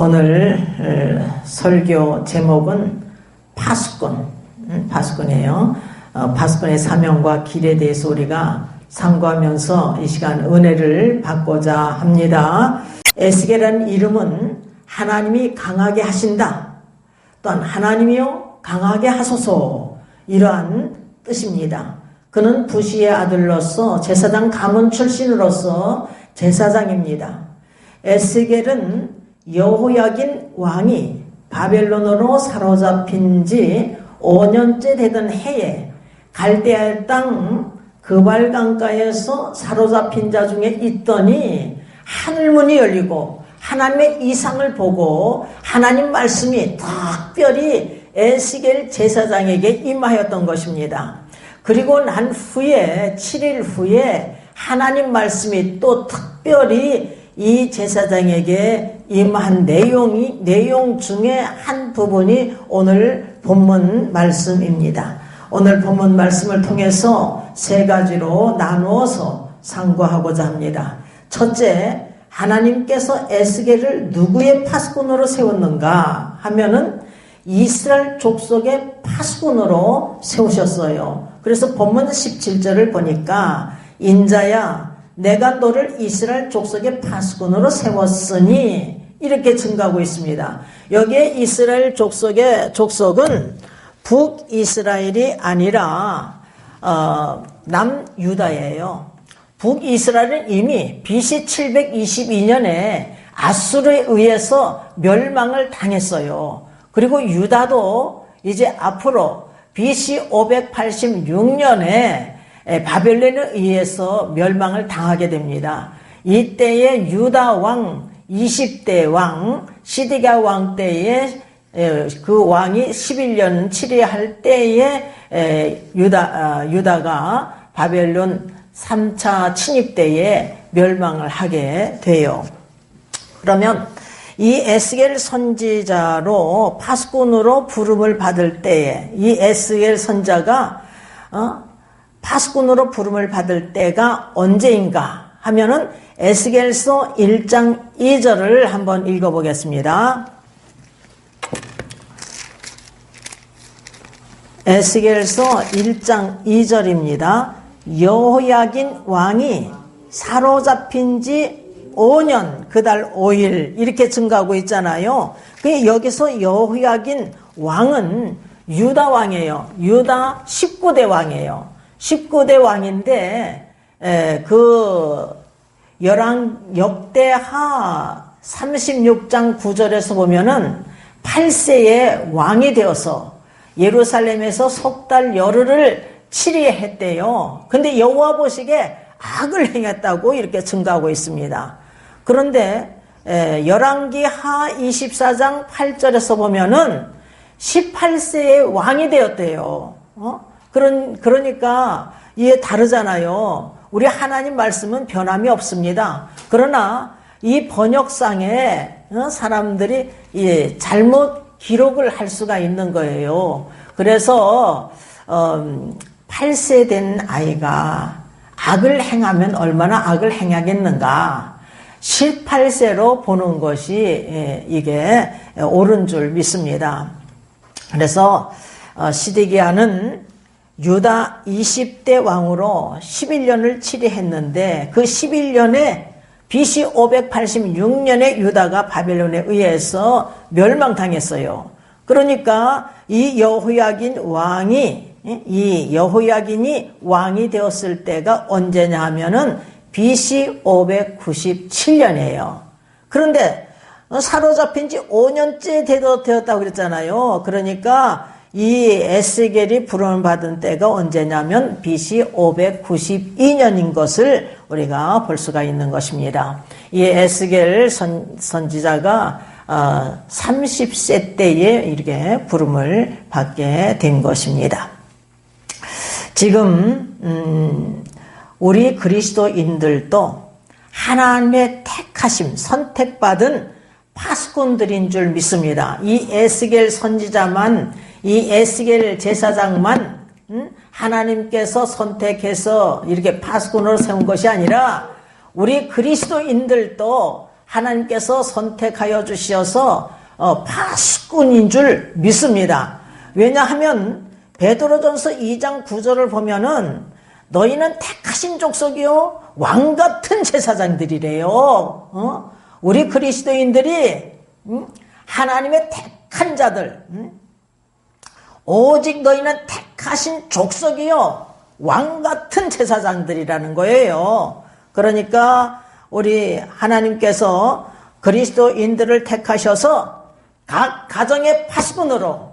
오늘 설교 제목은 파수꾼이에요. 파수꾼의 사명과 길에 대해서 우리가 상고하면서 이 시간 은혜를 받고자 합니다. 에스겔이라는 이름은 하나님이 강하게 하신다, 또한 하나님이요 강하게 하소서, 이러한 뜻입니다. 그는 부시의 아들로서 제사장 가문 출신으로서 제사장입니다. 에스겔은 여호야긴 왕이 바벨론으로 사로잡힌 지 5년째 되던 해에 갈대아 땅 그발강가에서 사로잡힌 자 중에 있더니 하늘문이 열리고 하나님의 이상을 보고 하나님 말씀이 특별히 에스겔 제사장에게 임하였던 것입니다. 그리고 난 후에 7일 후에 하나님 말씀이 또 특별히 이 제사장에게 임한 내용 중에 한 부분이 오늘 본문 말씀입니다. 오늘 본문 말씀을 통해서 세 가지로 나누어서 상고하고자 합니다. 첫째, 하나님께서 에스겔을 누구의 파수꾼으로 세웠는가 하면은 이스라엘 족속의 파수꾼으로 세우셨어요. 그래서 본문 17절을 보니까 인자야 내가 너를 이스라엘 족속의 파수꾼으로 세웠으니 이렇게 증가하고 있습니다. 여기에 이스라엘 족속은 북이스라엘이 아니라 남유다예요. 북이스라엘은 이미 BC 722년에 아수르에 의해서 멸망을 당했어요. 그리고 유다도 이제 앞으로 BC 586년에 바벨론에 의해서 멸망을 당하게 됩니다. 이때에 유다 왕 20대 왕 시드기야 왕 때에 그 왕이 11년 치리할 때에 유다가 바벨론 3차 침입 때에 멸망을 하게 돼요. 그러면 이 에스겔 선지자로 파수꾼으로 부름을 받을 때에 이 에스겔 선자가 파수꾼으로 부름을 받을 때가 언제인가 하면은 에스겔서 1장 2절을 한번 읽어보겠습니다. 에스겔서 1장 2절입니다. 여호야긴 왕이 사로잡힌 지 5년 그달 5일 이렇게 증가하고 있잖아요. 여기서 여호야긴 왕은 유다 왕이에요. 유다 19대 왕이에요. 19대 왕인데 그 역대하 36장 9절에서 보면은 8세에 왕이 되어서 예루살렘에서 석 달 열흘을 치리했대요. 근데 여호와 보시기에 악을 행했다고 이렇게 증가하고 있습니다. 그런데 열왕기하 24장 8절에서 보면은 18세에 왕이 되었대요. 그러니까 이게 다르잖아요. 우리 하나님 말씀은 변함이 없습니다. 그러나 이 번역상에 사람들이 잘못 기록을 할 수가 있는 거예요. 그래서 8세 된 아이가 악을 행하면 얼마나 악을 행하겠는가 18세로 보는 것이 이게 옳은 줄 믿습니다. 그래서 시드기야는 유다 20대 왕으로 11년을 치리했는데 그 11년에 BC 586년에 유다가 바벨론에 의해서 멸망당했어요. 그러니까 이 여호야긴이 왕이 되었을 때가 언제냐 하면은 BC 597년이에요. 그런데 사로잡힌 지 5년째 되었다고 그랬잖아요. 그러니까 이 에스겔이 부름을 받은 때가 언제냐면 BC 592년인 것을 우리가 볼 수가 있는 것입니다. 이 에스겔 선지자가 30세 때에 이렇게 부름을 받게 된 것입니다. 지금 우리 그리스도인들도 하나님의 택하심, 선택받은 파수꾼들인 줄 믿습니다. 이 에스겔 선지자만, 이 에스겔 제사장만 하나님께서 선택해서 이렇게 파수꾼으로 세운 것이 아니라 우리 그리스도인들도 하나님께서 선택하여 주셔서 파수꾼인 줄 믿습니다. 왜냐하면 베드로전서 2장 9절을 보면은 너희는 택하신 족속이요 왕같은 제사장들이래요. 우리 그리스도인들이 하나님의 택한 자들, 오직 너희는 택하신 족속이요 왕같은 제사장들이라는 거예요. 그러니까 우리 하나님께서 그리스도인들을 택하셔서 각 가정의 파수꾼으로,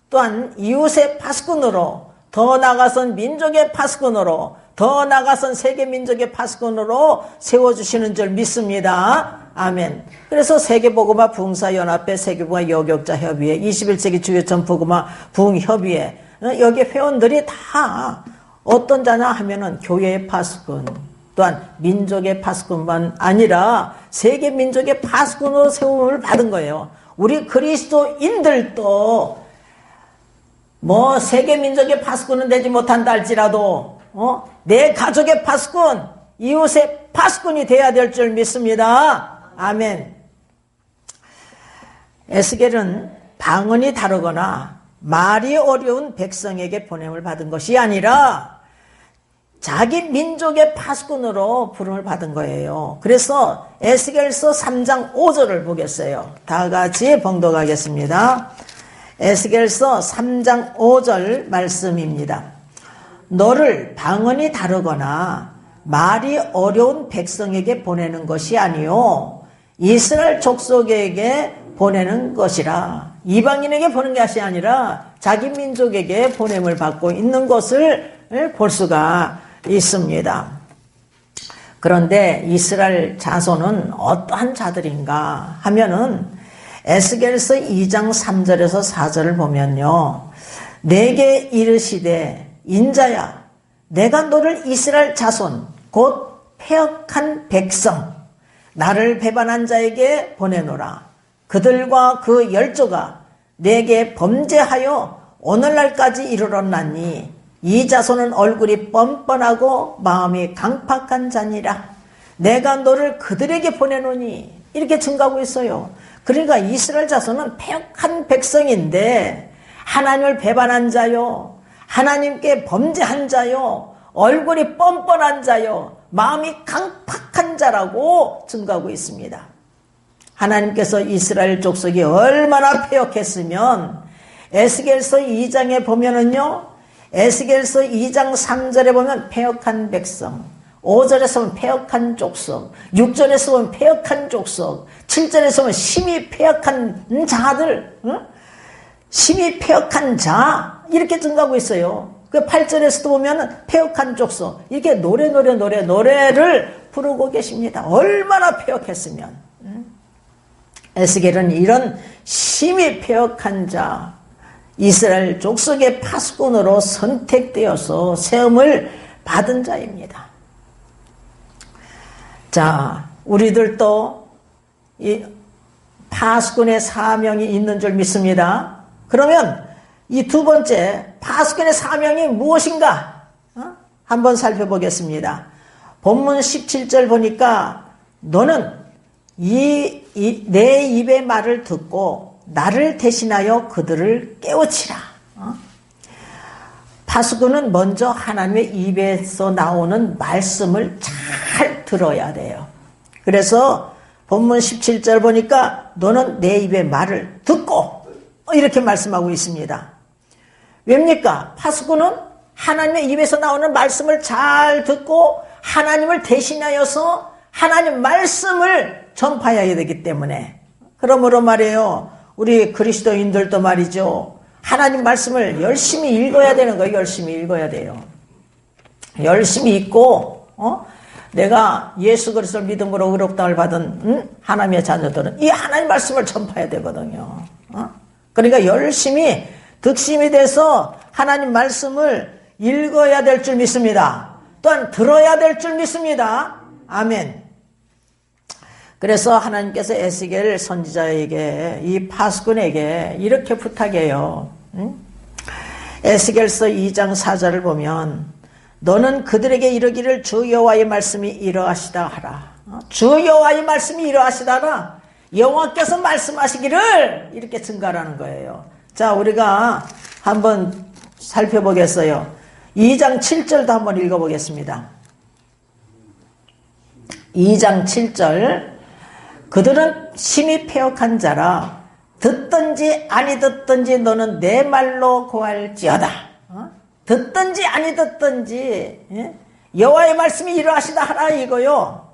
또한 이웃의 파수꾼으로, 더 나아가선 민족의 파수꾼으로, 더 나아가선 세계 민족의 파수꾼으로 세워주시는 줄 믿습니다. 아멘. 그래서 세계복음화 부흥사연합회, 세계복음화 여격자협의회, 21세기 주교천 복음화 부흥협의회, 여기 회원들이 다 어떤 자냐 하면은 교회의 파수꾼, 또한 민족의 파수꾼만 아니라 세계 민족의 파수꾼으로 세움을 받은 거예요. 우리 그리스도인들도 뭐 세계 민족의 파수꾼은 되지 못한다 할지라도 내 가족의 파수꾼, 이웃의 파수꾼이 돼야 될 줄 믿습니다. 아멘. 에스겔은 방언이 다르거나 말이 어려운 백성에게 보냄을 받은 것이 아니라 자기 민족의 파수꾼으로 부름을 받은 거예요. 그래서 에스겔서 3장 5절을 보겠어요. 다 같이 봉독하겠습니다. 에스겔서 3장 5절 말씀입니다. 너를 방언이 다르거나 말이 어려운 백성에게 보내는 것이 아니요 이스라엘 족속에게 보내는 것이라. 이방인에게 보내는 것이 아니라 자기 민족에게 보냄을 받고 있는 것을 볼 수가 있습니다. 그런데 이스라엘 자손은 어떠한 자들인가 하면은 에스겔서 2장 3절에서 4절을 보면요. 내게 이르시되 인자야 내가 너를 이스라엘 자손 곧 패역한 백성 나를 배반한 자에게 보내노라. 그들과 그 열조가 내게 범죄하여 오늘날까지 이르렀나니 이 자손은 얼굴이 뻔뻔하고 마음이 강팍한 자니라. 내가 너를 그들에게 보내노니 이렇게 증가하고 있어요. 그러니까 이스라엘 자손은 패역한 백성인데 하나님을 배반한 자요, 하나님께 범죄한 자요, 얼굴이 뻔뻔한 자요, 마음이 강팍한 자라고 증가하고 있습니다. 하나님께서 이스라엘 족속이 얼마나 패역했으면 에스겔서 2장에 보면은요, 에스겔서 2장 3절에 보면 패역한 백성, 5절에서 보면 패역한 족속, 6절에서 보면 패역한 족속, 7절에서 보면 심히 패역한 자들, 심히 패역한 자 이렇게 증가하고 있어요. 그 8절에서도 보면 패역한 족속 이렇게 노래를 부르고 계십니다. 얼마나 패역했으면. 에스겔은 이런 심히 패역한 자 이스라엘 족속의 파수꾼으로 선택되어서 세움을 받은 자입니다. 자, 우리들도 이 파수꾼의 사명이 있는 줄 믿습니다. 그러면 이 두 번째 파수꾼의 사명이 무엇인가? 한번 살펴보겠습니다. 본문 17절 보니까 너는 내 입의 말을 듣고 나를 대신하여 그들을 깨우치라. 파수꾼은 먼저 하나님의 입에서 나오는 말씀을 잘 들어야 돼요. 그래서 본문 17절 보니까 너는 내 입의 말을 듣고 이렇게 말씀하고 있습니다. 왜입니까? 파수꾼은 하나님의 입에서 나오는 말씀을 잘 듣고 하나님을 대신하여서 하나님 말씀을 전파해야 되기 때문에, 그러므로 말이에요, 우리 그리스도인들도 말이죠, 하나님 말씀을 열심히 읽어야 되는 거예요. 열심히 읽어야 돼요. 열심히 읽고 내가 예수 그리스도를 믿음으로 의롭다함을 받은 하나님의 자녀들은 이 하나님 말씀을 전파해야 되거든요. 그러니까 열심히 득심이 돼서 하나님 말씀을 읽어야 될 줄 믿습니다. 또한 들어야 될 줄 믿습니다. 아멘. 그래서 하나님께서 에스겔 선지자에게, 이 파수꾼에게 이렇게 부탁해요. 에스겔서 2장 4절을 보면 너는 그들에게 이르기를 주 여호와의 말씀이 이러하시다 하라. 주 여호와의 말씀이 이러하시다라. 여호와께서 말씀하시기를 이렇게 증가하는 거예요. 자, 우리가 한번 살펴보겠어요. 2장 7절도 한번 읽어보겠습니다. 2장 7절. 그들은 심히 패역한 자라. 듣든지 아니 듣든지 너는 내 말로 고할지어다. 듣든지 아니 듣든지 여호와의 말씀이 이러하시다 하라 이거요.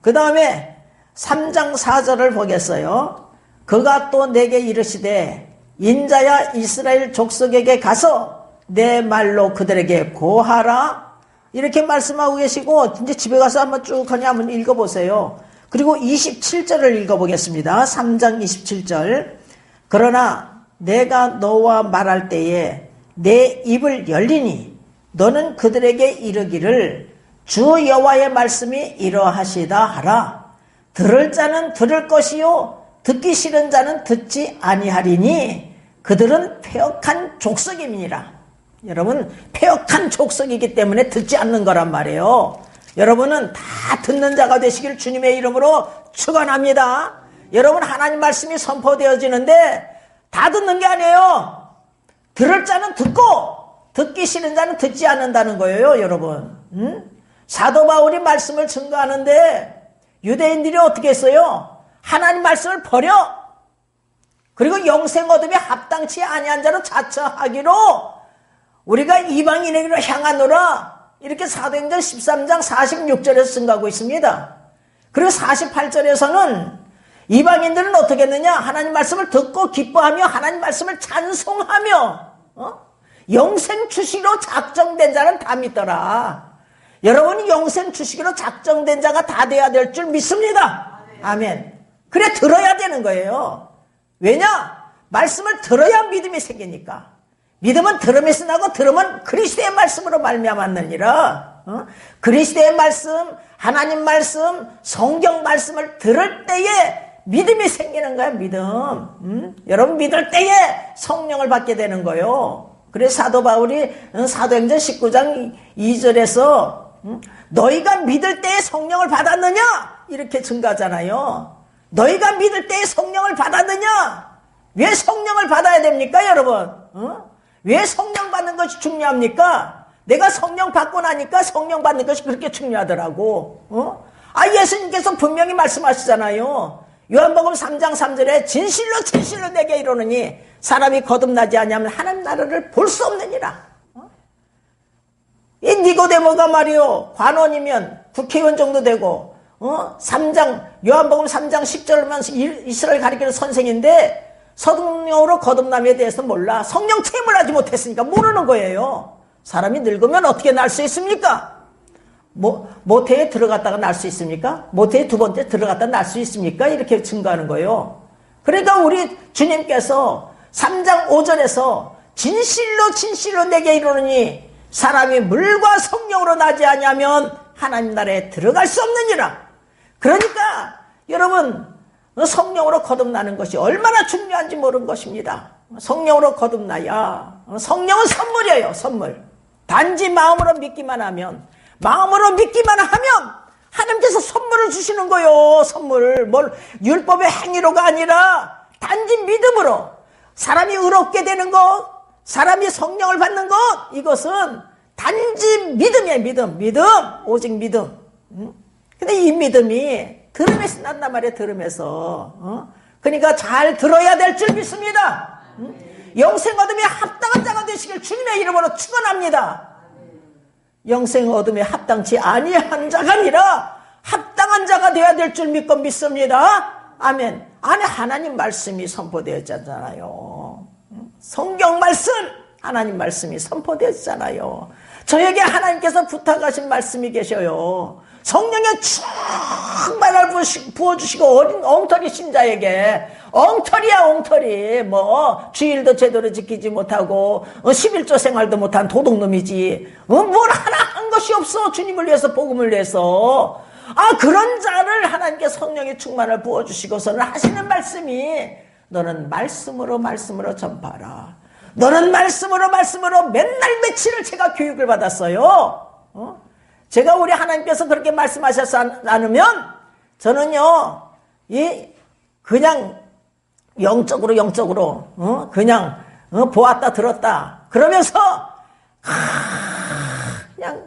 그 다음에 3장 4절을 보겠어요. 그가 또 내게 이르시되 인자야 이스라엘 족속에게 가서 내 말로 그들에게 고하라. 이렇게 말씀하고 계시고 이제 집에 가서 한번 쭉 그냥 한번 읽어보세요. 그리고 27절을 읽어보겠습니다. 3장 27절. 그러나 내가 너와 말할 때에 내 입을 열리니 너는 그들에게 이르기를 주 여호와의 말씀이 이러하시다 하라. 들을 자는 들을 것이요 듣기 싫은 자는 듣지 아니하리니 그들은 패역한 족속임이니라. 여러분, 패역한 족속이기 때문에 듣지 않는 거란 말이에요. 여러분은 다 듣는 자가 되시길 주님의 이름으로 축원합니다. 여러분, 하나님 말씀이 선포되어지는데 다 듣는 게 아니에요. 들을 자는 듣고 듣기 싫은 자는 듣지 않는다는 거예요, 여러분. 사도 바울이 말씀을 증거하는데 유대인들이 어떻게 했어요? 하나님 말씀을 버려. 그리고 영생 얻음에 합당치 아니한 자로 자처하기로 우리가 이방인에게로 향하노라. 이렇게 사도행전 13장 46절에서 증거하고 있습니다. 그리고 48절에서는 이방인들은 어떻게 했느냐? 하나님 말씀을 듣고 기뻐하며 하나님 말씀을 찬송하며 영생 주시기로 작정된 자는 다 믿더라. 여러분이 영생 주시기로 작정된 자가 다 돼야 될 줄 믿습니다. 아멘. 그래 들어야 되는 거예요. 왜냐? 말씀을 들어야 믿음이 생기니까. 믿음은 들음에서 나고 들음은 그리스도의 말씀으로 말미암았느니라. 그리스도의 말씀, 하나님 말씀, 성경 말씀을 들을 때에 믿음이 생기는 거야. 믿음. 여러분 믿을 때에 성령을 받게 되는 거예요. 그래서 사도 바울이 사도행전 19장 2절에서 너희가 믿을 때에 성령을 받았느냐? 이렇게 증가하잖아요. 너희가 믿을 때에 성령을 받았느냐? 왜 성령을 받아야 됩니까, 여러분? 왜 성령 받는 것이 중요합니까? 내가 성령 받고 나니까 성령 받는 것이 그렇게 중요하더라고. 예수님께서 분명히 말씀하시잖아요. 요한복음 3장 3절에 진실로 진실로 내게 이르노니 사람이 거듭나지 아니하면 하나님 나라를 볼 수 없느니라. 이 니고데모가 말이요, 관원이면 국회의원 정도 되고 3장 요한복음 3장 10절만 이스라엘 가리키는 선생인데 성령으로 거듭남에 대해서 몰라. 성령 체험을 하지 못했으니까 모르는 거예요. 사람이 늙으면 어떻게 날 수 있습니까? 모태에 들어갔다가 날 수 있습니까? 모태에 두 번째 들어갔다가 날 수 있습니까? 이렇게 증거하는 거예요. 그러니까 우리 주님께서 3장 5절에서 진실로 진실로 내게 이르노니 사람이 물과 성령으로 나지 아니하면 하나님 나라에 들어갈 수 없느니라. 그러니까 여러분 성령으로 거듭나는 것이 얼마나 중요한지 모르는 것입니다. 성령으로 거듭나야. 성령은 선물이에요. 선물. 단지 마음으로 믿기만 하면 하나님께서 선물을 주시는 거예요. 선물. 율법의 행위로가 아니라 단지 믿음으로 사람이 의롭게 되는 것, 사람이 성령을 받는 것, 이것은 단지 믿음이에요. 믿음. 오직 믿음. 근데 이 믿음이 들음에서 난단 말이에요. 들음에서. 그러니까 잘 들어야 될 줄 믿습니다. 영생 얻음에 합당한 자가 되시길 주님의 이름으로 축원합니다. 영생 얻음에 합당치 아니한 자가 아니라 합당한 자가 되어야 될 줄 믿고 믿습니다. 아멘. 안에 하나님 말씀이 선포되었잖아요. 성경 말씀, 하나님 말씀이 선포되었잖아요. 저에게 하나님께서 부탁하신 말씀이 계셔요. 성령의 충만을 부어주시고 어린 엉터리 신자에게 엉터리야 엉터리 주일도 제대로 지키지 못하고 11조 생활도 못한 도둑놈이지 뭘 하나 한 것이 없어. 주님을 위해서 복음을 위해서 그런 자를 하나님께 성령의 충만을 부어주시고서는 하시는 말씀이 너는 말씀으로 전파하라. 너는 말씀으로 맨날 며칠을 제가 교육을 받았어요. 제가 우리 하나님께서 그렇게 말씀하셨지 않으면 저는요, 그냥 영적으로, 그냥, 보았다, 들었다. 그러면서,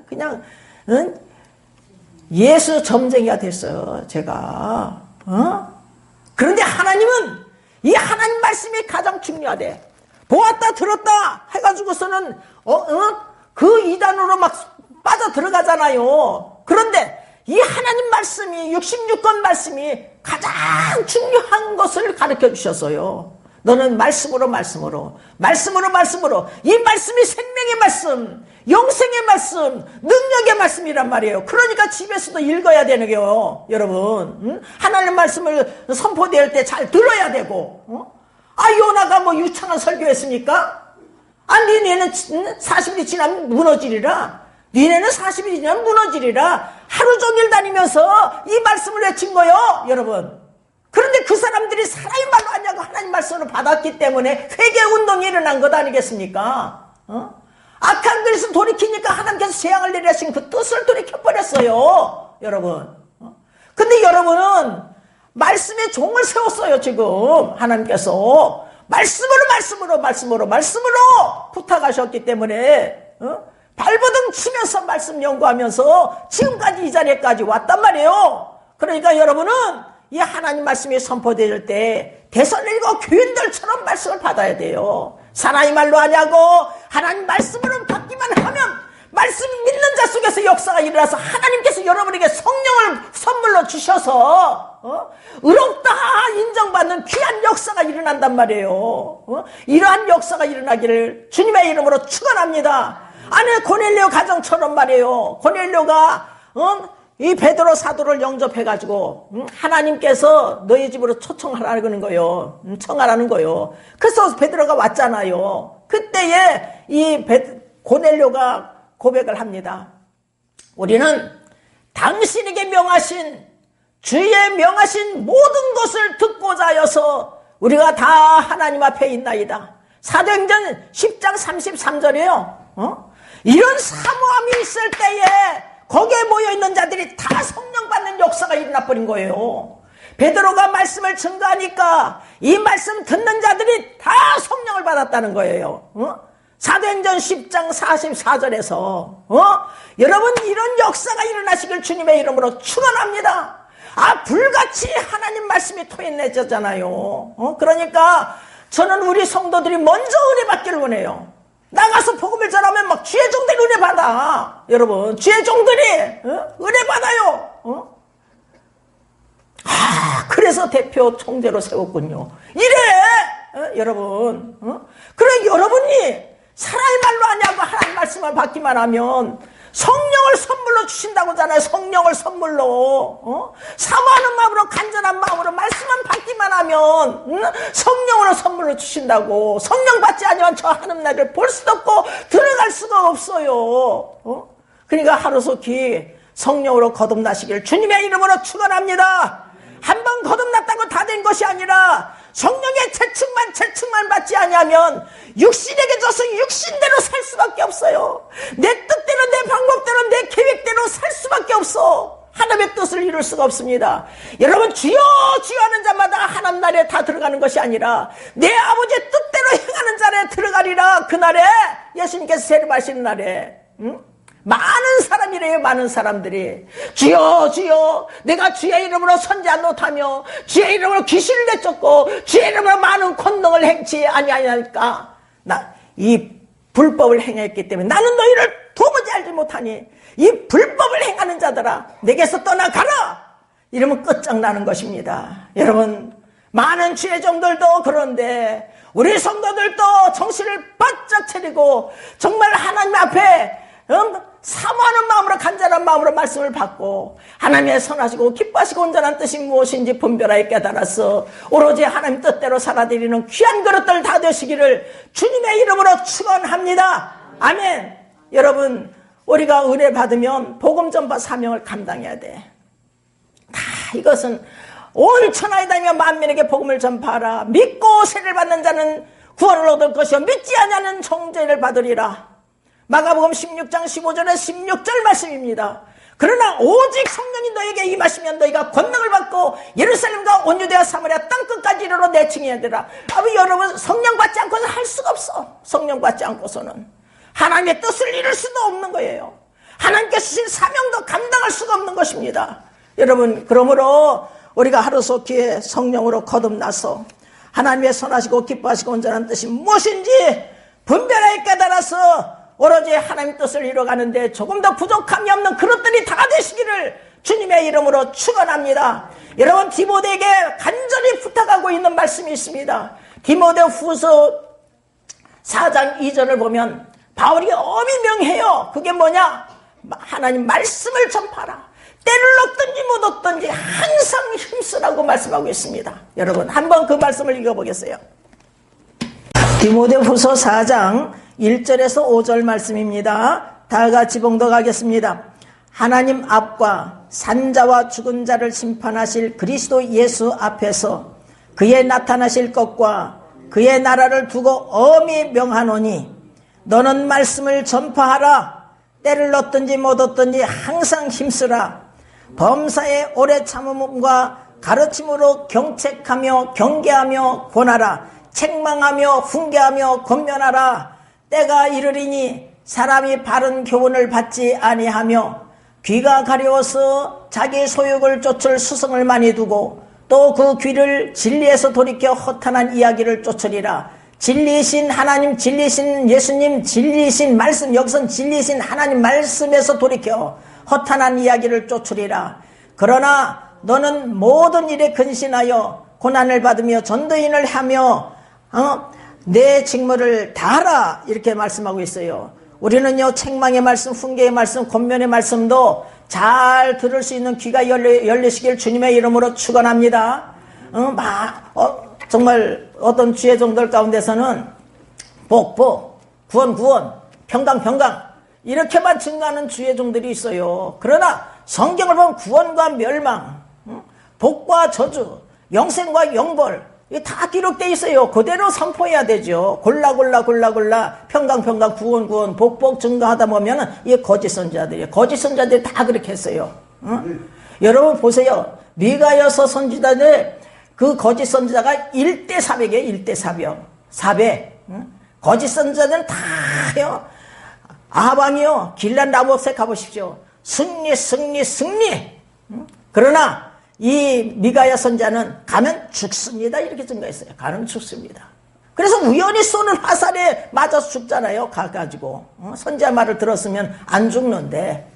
그냥, 예수 점쟁이가 됐어요, 제가. 그런데 하나님은, 이 하나님 말씀이 가장 중요하대. 보았다, 들었다 해가지고서는, 그 이단으로 막 빠져 들어가잖아요. 그런데, 이 하나님 말씀이 66권 말씀이 가장 중요한 것을 가르쳐 주셨어요. 너는 말씀으로 이 말씀이 생명의 말씀, 영생의 말씀, 능력의 말씀이란 말이에요. 그러니까 집에서도 읽어야 되는 거예요. 여러분, 하나님 말씀을 선포될 때 잘 들어야 되고. 요나가 뭐 유창한 설교했습니까? 니네는 40일이 지나면 무너지리라. 니네는 40일이 지나면 무너지리라. 하루 종일 다니면서 이 말씀을 외친 거요, 여러분. 그런데 그 사람들이 사람의 말로 하냐고 하나님 말씀으로 받았기 때문에 회개운동이 일어난 것 아니겠습니까? 악한 그릇을 돌이키니까 하나님께서 재앙을 내리신 그 뜻을 돌이켜버렸어요, 여러분. 근데 여러분은 말씀의 종을 세웠어요, 지금. 하나님께서. 말씀으로 부탁하셨기 때문에, 발버둥 치면서 말씀 연구하면서 지금까지 이 자리에까지 왔단 말이에요. 그러니까 여러분은 이 하나님 말씀이 선포될 때 데살로니가 교인들처럼 말씀을 받아야 돼요. 사나이 말로 하냐고 하나님 말씀으로 받기만 하면 말씀 믿는 자 속에서 역사가 일어나서 하나님께서 여러분에게 성령을 선물로 주셔서 의롭다 인정받는 귀한 역사가 일어난단 말이에요. 이러한 역사가 일어나기를 주님의 이름으로 축원합니다. 아니 고넬료 가정처럼 말이에요. 고넬료가 이 베드로 사도를 영접해가지고 하나님께서 너희 집으로 초청하라는 거예요. 청하라는 거예요. 그래서 베드로가 왔잖아요. 그때에 고넬료가 고백을 합니다. 우리는 당신에게 주의 명하신 모든 것을 듣고자 하여서 우리가 다 하나님 앞에 있나이다. 사도행전 10장 33절이에요. 이런 사모함이 있을 때에 거기에 모여있는 자들이 다 성령 받는 역사가 일어나 버린 거예요. 베드로가 말씀을 증거하니까 이 말씀 듣는 자들이 다 성령을 받았다는 거예요. 사도행전 10장 44절에서 여러분 이런 역사가 일어나시길 주님의 이름으로 축원합니다. 불같이 하나님 말씀이 토해내졌잖아요. 그러니까 저는 우리 성도들이 먼저 은혜 받기를 원해요. 나가서 복음을 전하면 막 주의 종들이 은혜 받아. 여러분 주의 종들이 은혜 받아요. 그래서 대표 총재로 세웠군요. 이래 여러분. 그래 여러분이 사람의 말로 하냐고 하나님 말씀을 받기만 하면 성령을 선물로 주신다고 하잖아요. 성령을 선물로. 사모하는 마음으로 간절한 마음으로 말씀만 받기만 하면 성령으로 선물로 주신다고. 성령 받지 않으면 저 하늘 나라를 볼 수도 없고 들어갈 수가 없어요. 그러니까 하루속히 성령으로 거듭나시길 주님의 이름으로 축원합니다. 한번 거듭났다고 다 된 것이 아니라 성령의 채측만 받지 않으면 육신에게 져서 육신대로 살 수밖에 없어요. 내 뜻대로 내 방법대로 내 계획대로 살 수밖에 없어. 하나님의 뜻을 이룰 수가 없습니다. 여러분 주여 주여 하는 자마다 하나님 나라에 다 들어가는 것이 아니라 내 아버지의 뜻대로 행하는 자리에 들어가리라. 그날에 예수님께서 세례받으시는 날에 많은 사람이래요. 많은 사람들이 주여 주여 내가 주의 이름으로 선지한 못하며 주의 이름으로 귀신을 내쫓고 주의 이름으로 많은 권능을 행치 아니하니까 나 이 불법을 행했기 때문에 나는 너희를 도무지 알지 못하니 이 불법을 행하는 자들아 내게서 떠나가라. 이러면 끝장나는 것입니다. 여러분 많은 주의 종들도 그런데 우리 성도들도 정신을 바짝 차리고 정말 하나님 앞에 사모하는 마음으로 간절한 마음으로 말씀을 받고 하나님의 선하시고 기뻐하시고 온전한 뜻이 무엇인지 분별하여 깨달아서 오로지 하나님 뜻대로 살아드리는 귀한 그릇들 다 되시기를 주님의 이름으로 축원합니다. 아멘. 여러분 우리가 은혜 받으면 복음 전파 사명을 감당해야 돼. 다 이것은 온 천하에 다니며 만민에게 복음을 전파하라. 믿고 세례를 받는 자는 구원을 얻을 것이요 믿지 아니하는 정죄를 받으리라. 마가복음 16장 15절에 16절 말씀입니다. 그러나 오직 성령이 너에게 임하시면 너희가 권능을 받고 예루살렘과 온 유대와 사마리아 땅끝까지 이르러 내 증인이 되리라. 여러분, 성령 받지 않고서 할 수가 없어. 성령 받지 않고서는 하나님의 뜻을 이룰 수도 없는 거예요. 하나님께서 주신 사명도 감당할 수가 없는 것입니다. 여러분, 그러므로 우리가 하루속히 성령으로 거듭나서 하나님의 선하시고 기뻐하시고 온전한 뜻이 무엇인지 분별하게 깨달아서 오로지 하나님 뜻을 이뤄가는데 조금 더 부족함이 없는 그릇들이 다 되시기를 주님의 이름으로 축원합니다. 여러분, 디모데에게 간절히 부탁하고 있는 말씀이 있습니다. 디모데 후서 4장 2절을 보면 바울이 엄히 명해요. 그게 뭐냐? 하나님 말씀을 전파하라. 때를 얻든지 못 얻든지 항상 힘쓰라고 말씀하고 있습니다. 여러분, 한번 그 말씀을 읽어보겠어요. 디모데 후서 4장 1절에서 5절 말씀입니다. 다 같이 봉독하겠습니다. 하나님 앞과 산자와 죽은 자를 심판하실 그리스도 예수 앞에서 그의 나타나실 것과 그의 나라를 두고 엄히 명하노니 너는 말씀을 전파하라. 때를 얻든지 못 얻든지 항상 힘쓰라. 범사에 오래 참음과 가르침으로 경책하며 경계하며 권하라. 책망하며 훈계하며 권면하라. 때가 이르리니 사람이 바른 교훈을 받지 아니하며 귀가 가려워서 자기 소욕을 쫓을 수성을 많이 두고 또 그 귀를 진리에서 돌이켜 허탄한 이야기를 쫓으리라. 진리이신 하나님, 진리이신 예수님, 진리이신 말씀, 여기선 진리이신 하나님 말씀에서 돌이켜 허탄한 이야기를 쫓으리라. 그러나 너는 모든 일에 근신하여 고난을 받으며 전도인을 하며 내 직무를 다하라. 이렇게 말씀하고 있어요. 우리는요, 책망의 말씀, 훈계의 말씀, 권면의 말씀도 잘 들을 수 있는 귀가 열리시길 주님의 이름으로 축원합니다. 정말 어떤 주의 종들 가운데서는 복, 구원, 평강 이렇게만 증가하는 주의 종들이 있어요. 그러나 성경을 보면 구원과 멸망, 복과 저주, 영생과 영벌 이게 다 기록되어 있어요. 그대로 선포해야 되죠. 골라 평강 구원 복 증가하다 보면은 이게 거짓 선지자들이에요. 거짓 선지자들이 다 그렇게 했어요. 여러분 보세요. 미가여서 선지자들 그 거짓 선지자가 1대 400이에요. 1대 400. 거짓 선지자들은 다요. 아합왕이요. 길란 라모스에 가보십시오. 승리. 그러나 이 미가야 선자는 가면 죽습니다. 이렇게 증가했어요. 가면 죽습니다. 그래서 우연히 쏘는 화살에 맞아서 죽잖아요. 가가지고. 선자 말을 들었으면 안 죽는데.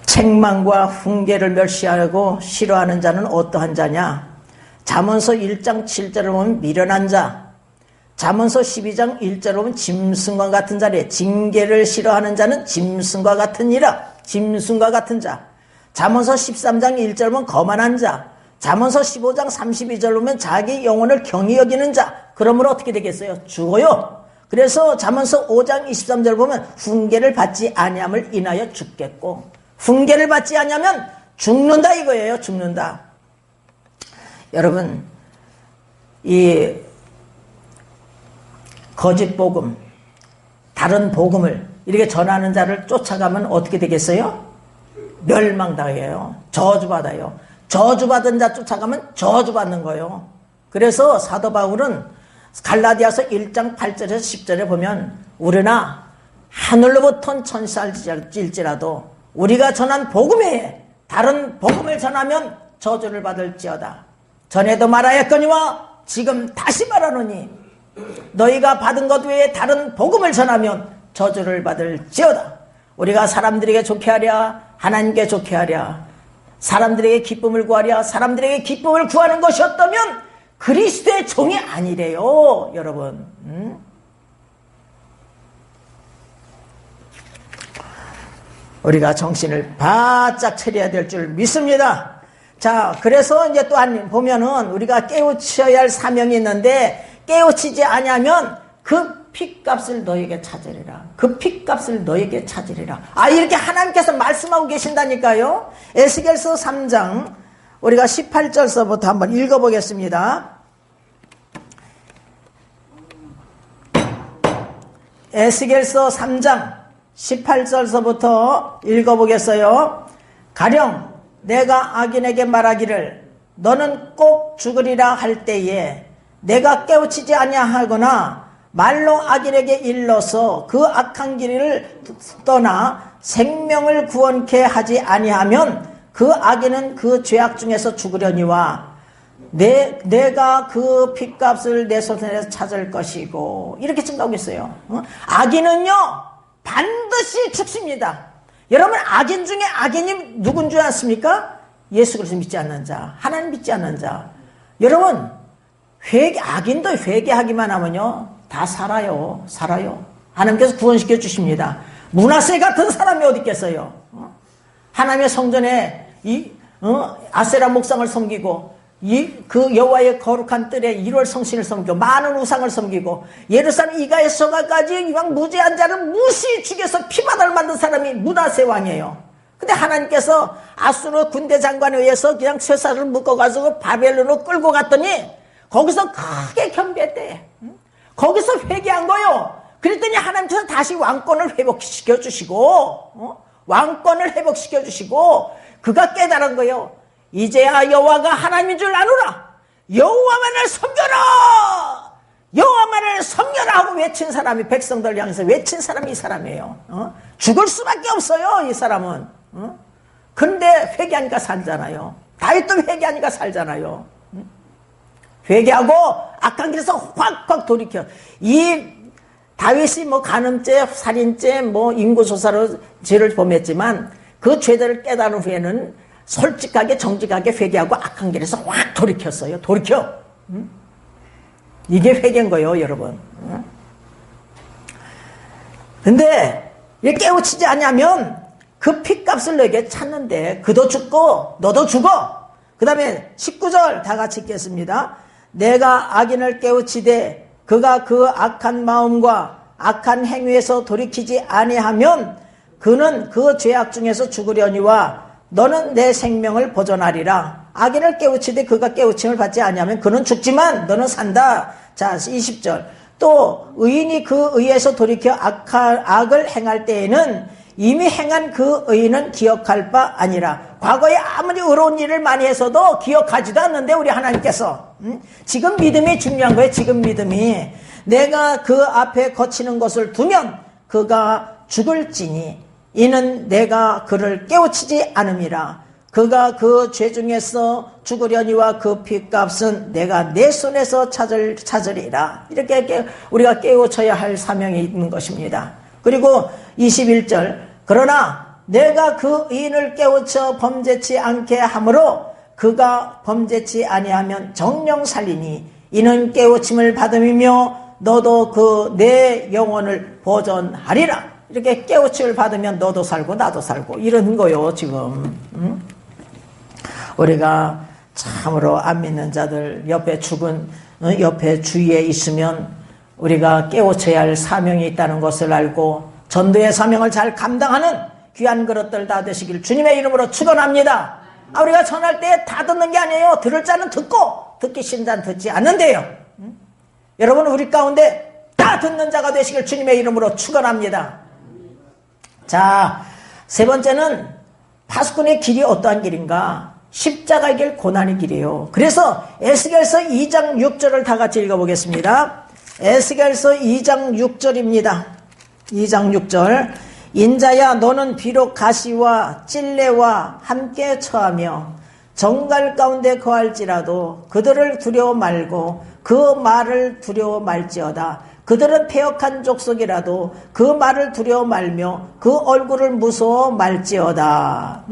책망과 훈계를 멸시하고 싫어하는 자는 어떠한 자냐? 잠언서 1장 7절을 보면 미련한 자. 잠언서 12장 1절을 보면 짐승과 같은 자래. 징계를 싫어하는 자는 짐승과 같은 이라. 짐승과 같은 자. 잠언서 13장 1절을 보면 거만한 자. 잠언서 15장 32절을 보면 자기 영혼을 경히 여기는 자. 그러므로 어떻게 되겠어요? 죽어요. 그래서 잠언서 5장 23절을 보면 훈계를 받지 아니함을 인하여 죽겠고, 훈계를 받지 아니하면 죽는다 이거예요. 죽는다. 여러분, 이 거짓 복음, 다른 복음을 이렇게 전하는 자를 쫓아가면 어떻게 되겠어요? 멸망당해요. 저주받아요. 저주받은 자 쫓아가면 저주받는 거예요. 그래서 사도 바울은 갈라디아서 1장 8절에서 10절에 보면 우리나 하늘로부터 천사일지라도 우리가 전한 복음에 다른 복음을 전하면 저주를 받을지어다. 전에도 말하였거니와 지금 다시 말하노니 너희가 받은 것 외에 다른 복음을 전하면 저주를 받을지어다. 우리가 사람들에게 좋게 하랴, 하나님께 좋게 하랴, 사람들에게 기쁨을 구하랴, 사람들에게 기쁨을 구하는 것이었다면 그리스도의 종이 아니래요. 여러분. 우리가 정신을 바짝 차려야 될 줄 믿습니다. 자, 그래서 이제 또 보면은 우리가 깨우쳐야 할 사명이 있는데 깨우치지 아니하면 그 핏값을 너에게 찾으리라. 그 핏값을 너에게 찾으리라. 이렇게 하나님께서 말씀하고 계신다니까요. 에스겔서 3장 우리가 18절서부터 한번 읽어보겠습니다. 에스겔서 3장 18절서부터 읽어보겠어요. 가령 내가 악인에게 말하기를 너는 꼭 죽으리라 할 때에 내가 깨우치지 아니하거나 말로 악인에게 일러서 그 악한 길을 떠나 생명을 구원케 하지 아니하면 그 악인은 그 죄악 중에서 죽으려니와 내가 그 핏값을 내 손에서 찾을 것이고, 이렇게 증가하고 있어요. 악인은요 반드시 죽습니다. 여러분, 악인 중에 악인이 누군 줄 아십니까? 예수 그리스도 믿지 않는 자, 하나님 믿지 않는 자. 여러분, 악인도 회개하기만 하면요 다 살아요. 하나님께서 구원시켜 주십니다. 므낫세 같은 사람이 어디 있겠어요? 하나님의 성전에 아세라 목상을 섬기고 그 여호와의 거룩한 뜰에 1월 성신을 섬기고 많은 우상을 섬기고 예루살렘 이가에서까지 이왕 무죄한 자를 무시 죽여서 피바다를 만든 사람이 므낫세 왕이에요. 근데 하나님께서 아수르 군대 장관에 의해서 그냥 쇠사를 묶어가지고 바벨론으로 끌고 갔더니 거기서 크게 경배했대. 거기서 회개한 거요. 그랬더니 하나님께서 다시 왕권을 회복시켜 주시고 왕권을 회복시켜 주시고 그가 깨달은 거예요. 이제야 여호와가 하나님인 줄 아노라. 여호와만을 섬겨라. 여호와만을 섬겨라 하고 외친 사람이, 백성들 향해서 외친 사람이 이 사람이에요. 죽을 수밖에 없어요, 이 사람은. 근데 회개하니까 살잖아요. 다윗도 회개하니까 살잖아요. 회개하고 악한 길에서 확확 돌이켜. 이 다윗이 뭐 간음죄, 살인죄, 뭐 인구소사로 죄를 범했지만 그 죄들을 깨달은 후에는 솔직하게 정직하게 회개하고 악한 길에서 확 돌이켰어요. 돌이켜. 이게 회개인 거예요, 여러분. 근데 이게 깨우치지 않으면 그 핏값을 너에게 찾는데 그도 죽고 너도 죽어. 그 다음에 19절 다 같이 읽겠습니다. 내가 악인을 깨우치되 그가 그 악한 마음과 악한 행위에서 돌이키지 아니하면 그는 그 죄악 중에서 죽으려니와 너는 내 생명을 보존하리라. 악인을 깨우치되 그가 깨우침을 받지 아니하면 그는 죽지만 너는 산다. 자, 20절. 또 의인이 그 의에서 돌이켜 악을 행할 때에는 이미 행한 그 의인은 기억할 바 아니라. 과거에 아무리 의로운 일을 많이 했어도 기억하지도 않는데 우리 하나님께서 지금 믿음이 중요한 거예요. 지금 믿음이. 내가 그 앞에 거치는 것을 두면 그가 죽을지니 이는 내가 그를 깨우치지 않음이라. 그가 그 죄 중에서 죽으려니와 그 핏값은 내가 내 손에서 찾으리라. 이렇게 우리가 깨우쳐야 할 사명이 있는 것입니다. 그리고 21절. 그러나 내가 그 의인을 깨우쳐 범죄치 않게 하므로 그가 범죄치 아니하면 정령 살리니 이는 깨우침을 받음이며 너도 그 내 영혼을 보존하리라. 이렇게 깨우침을 받으면 너도 살고 나도 살고 이런 거요 지금. 우리가 참으로 안 믿는 자들 옆에 죽은 옆에 주위에 있으면 우리가 깨우쳐야 할 사명이 있다는 것을 알고 전도의 사명을 잘 감당하는 귀한 그릇들 다 되시길 주님의 이름으로 축원합니다. 우리가 전할 때 다 듣는 게 아니에요. 들을 자는 듣고 듣기 싫은 자는 듣지 않는데요. 여러분, 우리 가운데 다 듣는 자가 되시길 주님의 이름으로 축원합니다. 자, 세 번째는 파수꾼의 길이 어떠한 길인가? 십자가의 길, 고난의 길이에요. 그래서 에스겔서 2장 6절을 다 같이 읽어보겠습니다. 에스겔서 2장 6절입니다. 2장 6절. 인자야, 너는 비록 가시와 찔레와 함께 처하며 정갈 가운데 거할지라도 그들을 두려워 말고 그 말을 두려워 말지어다. 그들은 패역한 족속이라도 그 말을 두려워 말며 그 얼굴을 무서워 말지어다.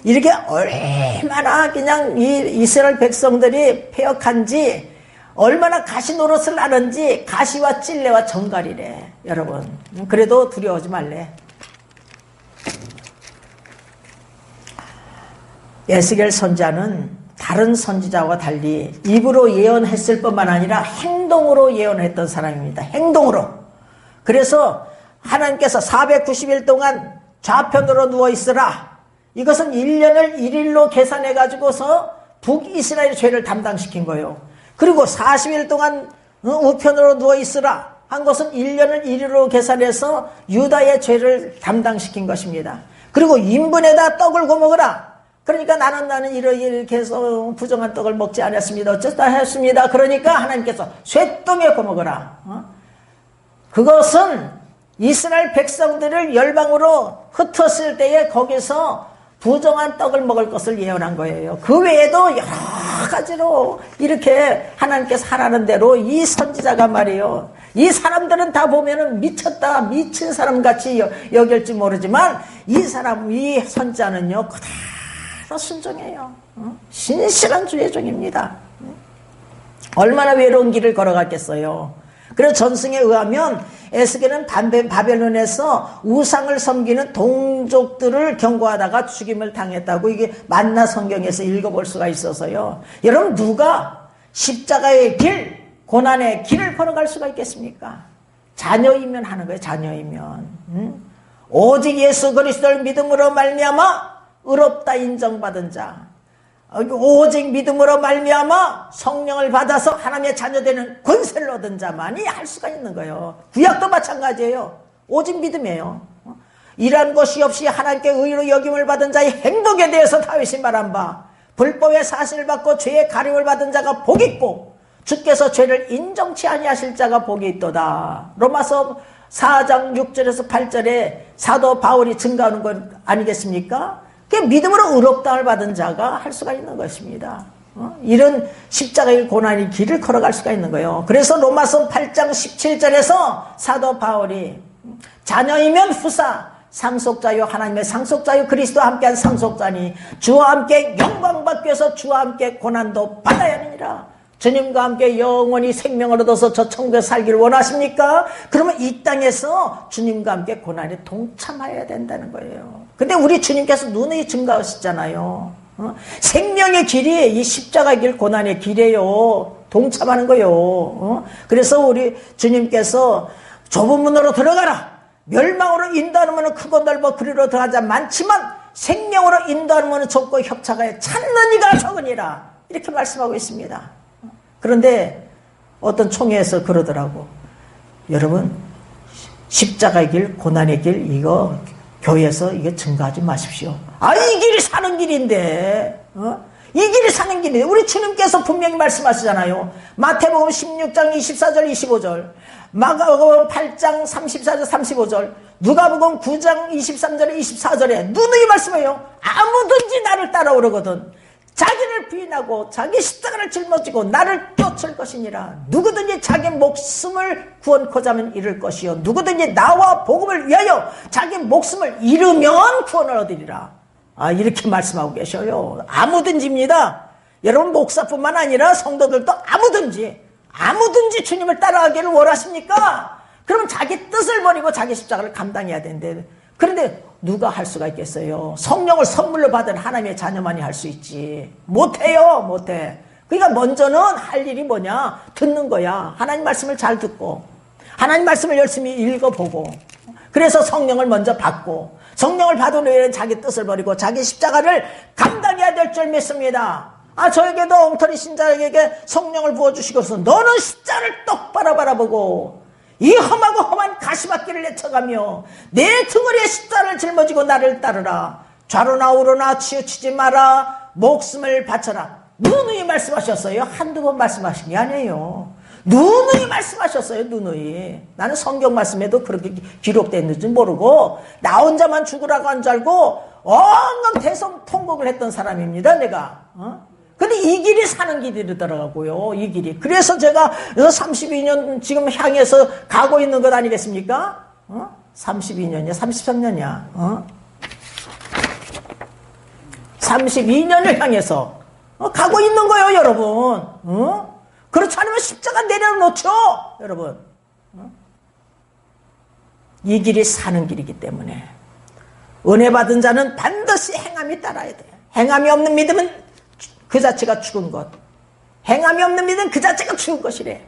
이렇게 얼마나 그냥 이 이스라엘 백성들이 패역한지, 얼마나 가시 노릇을 하는지. 가시와 찔레와 정갈이래, 여러분. 그래도 두려워하지 말래. 에스겔 선지자는 다른 선지자와 달리 입으로 예언했을 뿐만 아니라 행동으로 예언했던 사람입니다. 행동으로. 그래서 하나님께서 490일 동안 좌편으로 누워있으라. 이것은 1년을 1일로 계산해 가지고서 북이스라엘 죄를 담당시킨 거예요. 그리고 40일 동안 우편으로 누워있으라. 한 것은 1년을 1일로 계산해서 유다의 죄를 담당시킨 것입니다. 그리고 인분에다 떡을 구워먹으라. 그러니까 나는 이렇게 해서 부정한 떡을 먹지 않았습니다. 어쨌다 했습니다. 그러니까 하나님께서 쇠똥에 구워먹으라. 그것은 이스라엘 백성들을 열방으로 흩었을 때에 거기서 부정한 떡을 먹을 것을 예언한 거예요. 그 외에도 여러 가지로 이렇게 하나님께서 하라는 대로 이 선지자가 말이에요. 이 사람들은 다 보면은 미쳤다, 미친 사람같이 여길지 모르지만 이 선지자는요, 그대로 순종해요. 신실한 주의 종입니다. 얼마나 외로운 길을 걸어갔겠어요. 그래서 전승에 의하면 에스겔은 바벨론에서 우상을 섬기는 동족들을 경고하다가 죽임을 당했다고 이게 만나 성경에서 읽어볼 수가 있어서요. 여러분 누가 십자가의 길, 고난의 길을 걸어갈 수가 있겠습니까? 자녀이면 하는 거예요. 자녀이면. 오직 예수 그리스도를 믿음으로 말미암아 의롭다 인정받은 자, 오직 믿음으로 말미암아 성령을 받아서 하나님의 자녀되는 권세를 얻은 자만이 할 수가 있는 거예요. 구약도 마찬가지예요. 오직 믿음이에요. 이러한 것이 없이 하나님께 의로 여김을 받은 자의 행복에 대해서 다윗이 말한 바, 불법의 사실을 받고 죄의 가림을 받은 자가 복이 있고 주께서 죄를 인정치 아니하실 자가 복이 있도다. 로마서 4장 6절에서 8절에 사도 바울이 증가하는 것 아니겠습니까? 믿음으로 의롭다를 받은 자가 할 수가 있는 것입니다. 이런 십자가의 고난의 길을 걸어갈 수가 있는 거예요. 그래서 로마서 8장 17절에서 사도 바울이 자녀이면 후사, 상속자요 하나님의 상속자요 그리스도와 함께한 상속자니 주와 함께 영광 받기 위해서 주와 함께 고난도 받아야 하느니라. 주님과 함께 영원히 생명을 얻어서 저 천국에 살기를 원하십니까? 그러면 이 땅에서 주님과 함께 고난에 동참해야 된다는 거예요. 근데 우리 주님께서 눈이 증가하시잖아요. 생명의 길이 이 십자가의 길, 고난의 길이에요. 동참하는 거예요. 그래서 우리 주님께서 좁은 문으로 들어가라. 멸망으로 인도하는 문은 크고 넓어 그리로 들어가자 많지만 생명으로 인도하는 문은 좁고 협착하여 찾는 이가 적으니라. 이렇게 말씀하고 있습니다. 그런데 어떤 총회에서 그러더라고. 여러분 십자가의 길, 고난의 길 이거 교회에서 이게 증가하지 마십시오. 이 길이 사는 길인데 이 길이 사는 길인데 우리 주님께서 분명히 말씀하시잖아요. 마태복음 16장 24절 25절, 마가복음 8장 34절 35절, 누가복음 9장 23절에 24절에 누누이 말씀해요. 아무든지 나를 따라오려거든 자기를 부인하고 자기 십자가를 짊어지고 나를 쫓을 것이니라. 누구든지 자기 목숨을 구원코자 하면 잃을 것이요 누구든지 나와 복음을 위하여 자기 목숨을 잃으면 구원을 얻으리라. 이렇게 말씀하고 계셔요. 아무든지입니다. 여러분 목사뿐만 아니라 성도들도 아무든지 주님을 따라가기를 원하십니까? 그럼 자기 뜻을 버리고 자기 십자가를 감당해야 되는데, 그런데 누가 할 수가 있겠어요? 성령을 선물로 받은 하나님의 자녀만이 할 수 있지. 못해요. 그러니까 먼저는 할 일이 뭐냐? 듣는 거야. 하나님 말씀을 잘 듣고 하나님 말씀을 열심히 읽어보고, 그래서 성령을 먼저 받고, 성령을 받은 후에는 자기 뜻을 버리고 자기 십자가를 감당해야 될 줄 믿습니다. 저에게도 엉터리 신자에게 성령을 부어주시고서 너는 십자가를 똑바로 바라보고 이 험한 가시밭길을 내쳐가며 내 등허리에 십자가를 짊어지고 나를 따르라. 좌로나 우로나 치우치지 마라. 목숨을 바쳐라. 누누이 말씀하셨어요. 한두 번 말씀하신 게 아니에요. 누누이 말씀하셨어요. 누누이. 나는 성경 말씀에도 그렇게 기록되었는지 모르고 나 혼자만 죽으라고 한 줄 알고 엉엉 대성통곡을 했던 사람입니다. 내가. 근데 이 길이 사는 길이더라고요. 이 길이. 그래서 제가 32년 지금 향해서 가고 있는 것 아니겠습니까? 32년이야? 33년이야? 32년을 향해서 가고 있는 거예요, 여러분. 그렇지 않으면 십자가 내려놓죠, 여러분. 이 길이 사는 길이기 때문에 은혜 받은 자는 반드시 행함이 따라야 돼요. 행함이 없는 믿음은 그 자체가 죽은 것. 행함이 없는 믿음은 그 자체가 죽은 것이래.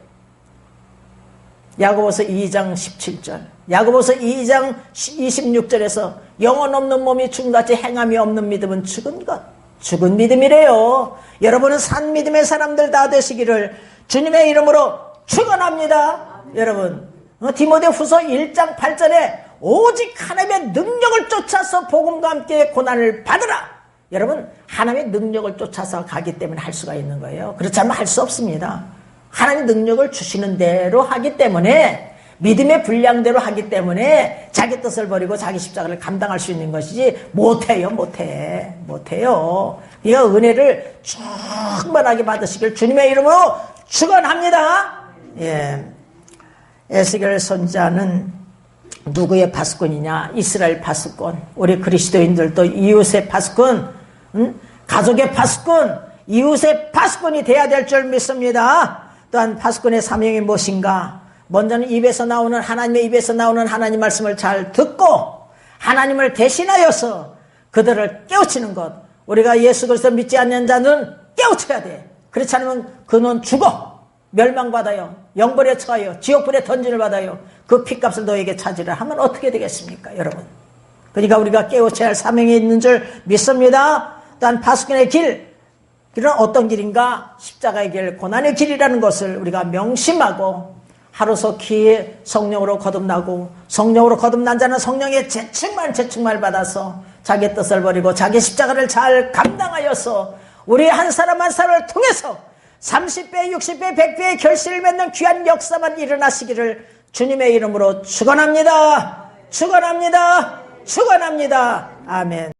야고보서 2장 17절, 야고보서 2장 26절에서 영혼 없는 몸이 죽은 것 같이 행함이 없는 믿음은 죽은 것. 죽은 믿음이래요. 여러분은 산 믿음의 사람들 다 되시기를 주님의 이름으로 축원합니다. 여러분, 디모데후서 1장 8절에 오직 하나님의 능력을 쫓아서 복음과 함께 고난을 받으라. 여러분, 하나님의 능력을 쫓아서 가기 때문에 할 수가 있는 거예요. 그렇지 않으면 할 수 없습니다. 하나님의 능력을 주시는 대로 하기 때문에, 믿음의 분량대로 하기 때문에 자기 뜻을 버리고 자기 십자가를 감당할 수 있는 것이지 못해요. 그러니까 은혜를 충만하게 받으시길 주님의 이름으로 축원합니다. 예. 에스겔 선지자는 누구의 파수꾼이냐? 이스라엘 파수꾼. 우리 그리스도인들도 이웃의 파수꾼, 가족의 파수꾼, 이웃의 파수꾼이 돼야 될 줄 믿습니다. 또한 파수꾼의 사명이 무엇인가? 먼저는 하나님의 입에서 나오는 하나님 말씀을 잘 듣고 하나님을 대신하여서 그들을 깨우치는 것. 우리가 예수 그리스도 믿지 않는 자는 깨우쳐야 돼. 그렇지 않으면 그는 죽어. 멸망받아요. 영벌에 처하여 지옥불에 던짐을 받아요. 그 핏값을 너에게 차지를 하면 어떻게 되겠습니까, 여러분? 그러니까 우리가 깨우쳐야 할 사명이 있는 줄 믿습니다. 또한 파수꾼의 길은 어떤 길인가? 십자가의 길, 고난의 길이라는 것을 우리가 명심하고 하루속히 성령으로 거듭나고, 성령으로 거듭난 자는 성령의 재충만 받아서 자기 뜻을 버리고 자기 십자가를 잘 감당하여서 우리 한 사람 한 사람을 통해서 30배, 60배, 100배의 결실을 맺는 귀한 역사만 일어나시기를 주님의 이름으로 축원합니다. 아멘.